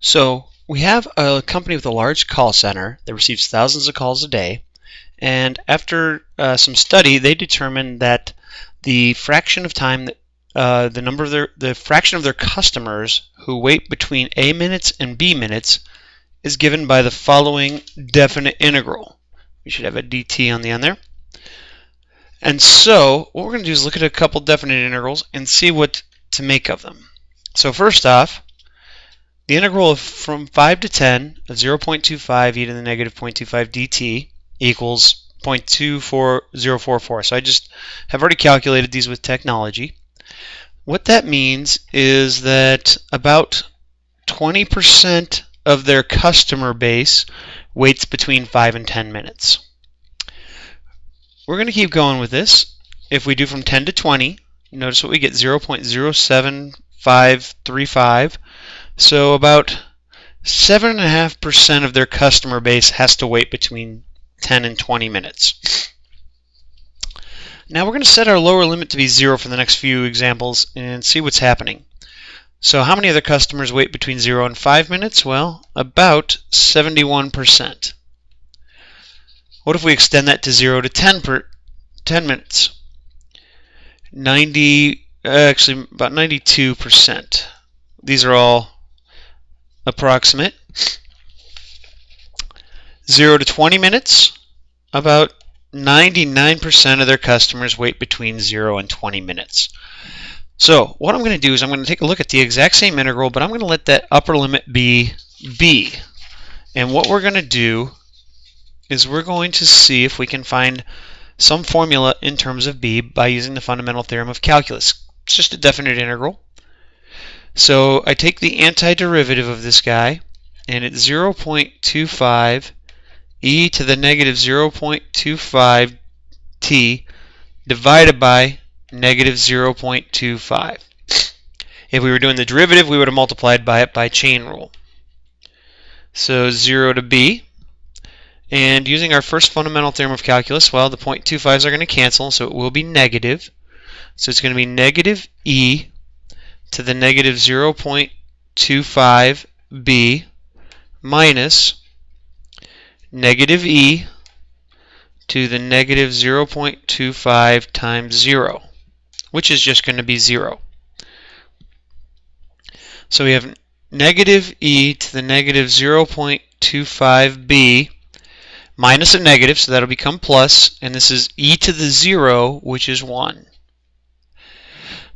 So we have a company with a large call center that receives thousands of calls a day, and after some study, they determined that the fraction of time that the fraction of their customers who wait between A minutes and B minutes is given by the following definite integral. We should have a dt on the end there. And so what we're going to do is look at a couple definite integrals and see what to make of them. So first off, the integral from 5 to 10 of 0.25 e to the negative 0.25 dt equals 0.24044. So I just have already calculated these with technology. What that means is that about 20% of their customer base waits between 5 and 10 minutes. We're going to keep going with this. If we do from 10 to 20, notice what we get, 0.07535. So about 7.5% of their customer base has to wait between 10 and 20 minutes. Now we're going to set our lower limit to be 0 for the next few examples and see what's happening. So how many of their customers wait between 0 and 5 minutes? Well, about 71%. What if we extend that to 0 to 10 minutes? About 92%. These are all approximate. 0 to 20 minutes, about 99% of their customers wait between 0 and 20 minutes. So what I'm going to do is I'm going to take a look at the exact same integral, but I'm going to let that upper limit be b. And what we're going to do is we're going to see if we can find some formula in terms of b by using the fundamental theorem of calculus. It's just a definite integral. So I take the antiderivative of this guy, and it's 0.25 e to the negative 0.25 t divided by negative 0.25. If we were doing the derivative, we would have multiplied by it by chain rule. So 0 to b. And using our first fundamental theorem of calculus, well, the 0.25s are going to cancel, so it will be negative. So it's going to be negative e to the negative 0.25b minus negative e to the negative 0.25 times 0, which is just going to be 0. So we have negative e to the negative 0.25b minus a negative, so that'll become plus, and this is e to the 0, which is 1.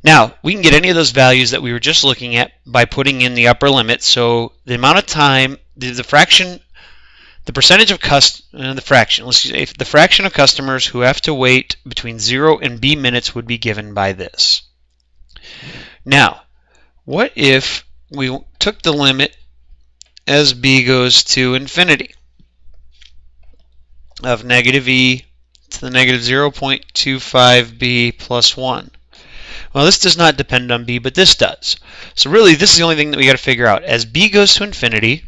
Now, we can get any of those values that we were just looking at by putting in the upper limit. So the amount of time, the fraction of customers who have to wait between 0 and b minutes would be given by this. Now, what if we took the limit as b goes to infinity of negative e to the negative 0.25b plus 1? Well, this does not depend on b, but this does. So really, this is the only thing that we got to figure out. As b goes to infinity,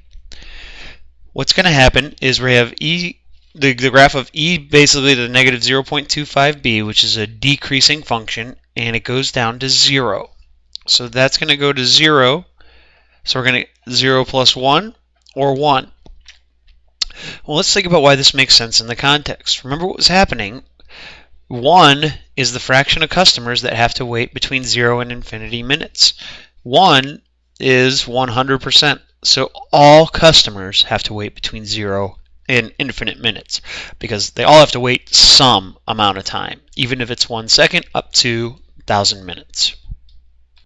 what's going to happen is we have e, the graph of e basically to the negative 0.25b, which is a decreasing function, and it goes down to 0. So that's going to go to 0. So we're going to 0 plus 1 or 1. Well, let's think about why this makes sense in the context. Remember what was happening. 1 is the fraction of customers that have to wait between 0 and infinity minutes. 1 is 100%. So all customers have to wait between 0 and infinite minutes because they all have to wait some amount of time, even if it's 1 second up to 1,000 minutes.